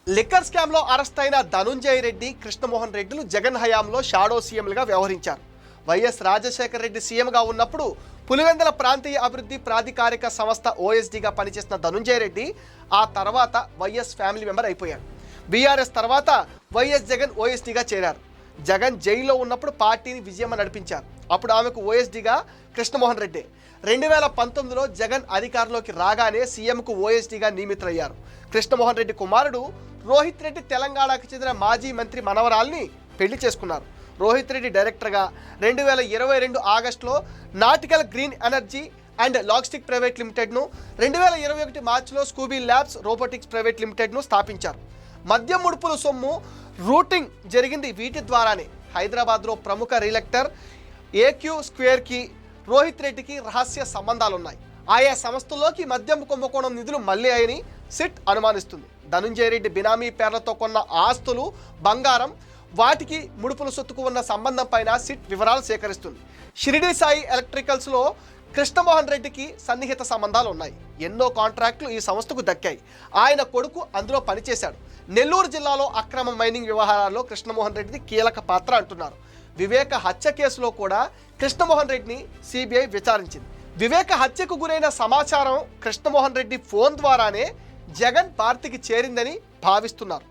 Liquor స్కామ్లో arrest అయిన ధనుంజయ రెడ్డి, కృష్ణమోహన్ రెడ్డిలు జగన్ హయాంలో షాడో సీఎంలుగా వ్యవహరించారు. వైఎస్ రాజశేఖర రెడ్డి సీఎంగా ఉన్నప్పుడు పులివెందుల ప్రాంతీయ అభివృద్ధి ప్రాధికారిక సంస్థ ఓఎస్డీగా పనిచేసిన ధనుంజయ రెడ్డి ఆ తర్వాత వైఎస్ ఫ్యామిలీ మెంబర్ అయిపోయారు. బీఆర్ఎస్ తర్వాత వైఎస్ జగన్ ఓఎస్డీగా చేరారు. జగన్ జైల్లో ఉన్నప్పుడు పార్టీని విజయమ్మ నడిపించారు. అప్పుడు ఆమెకు ఓఎస్డీగా కృష్ణమోహన్ రెడ్డి. 2019లో జగన్ అధికారంలోకి రాగానే సీఎంకు ఓఎస్డీగా నియమితులయ్యారు. కృష్ణమోహన్ రెడ్డి కుమారుడు రోహిత్ రెడ్డి తెలంగాణకు చెందిన మాజీ మంత్రి మనవరాల్ని పెళ్లి చేసుకున్నారు. రోహిత్ రెడ్డి డైరెక్టర్గా 2022 ఆగస్టులో nautical green energy and logistic private లిమిటెడ్ను, 2021 మార్చిలో స్కూబీ ల్యాబ్స్ రోబోటిక్స్ ప్రైవేట్ లిమిటెడ్ను స్థాపించారు. మద్యం ముడుపుల సొమ్ము రూటింగ్ జరిగింది వీటి ద్వారానే. హైదరాబాద్లో ప్రముఖ రియల్టర్ ఏక్యూ స్క్వేర్కి రోహిత్ రెడ్డికి రహస్య సంబంధాలున్నాయి. ఆయా సంస్థల్లోకి మద్యం కుంభకోణం నిధులు మళ్ళీ సిట్ అనుమానిస్తుంది. ధనుంజయ రెడ్డి బినామీ పేర్లతో కొన్న ఆస్తులు, బంగారం, వాటికి ముడుపుల సొత్తుకు ఉన్న సంబంధం పైన సిట్ వివరాలు సేకరిస్తుంది. షిరిడి సాయి ఎలక్ట్రికల్స్లో కృష్ణమోహన్ రెడ్డికి సన్నిహిత సంబంధాలు ఉన్నాయి. ఎన్నో కాంట్రాక్టులు ఈ సంస్థకు దక్కాయి. ఆయన కొడుకు అందులో పనిచేశాడు. నెల్లూరు జిల్లాలో అక్రమ మైనింగ్ వ్యవహారాల్లో కృష్ణమోహన్ రెడ్డిది కీలక పాత్ర అంటున్నారు. వివేక హత్య కేసులో కూడా కృష్ణమోహన్ రెడ్డిని సిబిఐ విచారించింది. వివేక హత్యకు గురైన సమాచారం కృష్ణమోహన్ రెడ్డి ఫోన్ ద్వారానే జగన్ పార్టీకి చేరిందని భావిస్తున్నారు.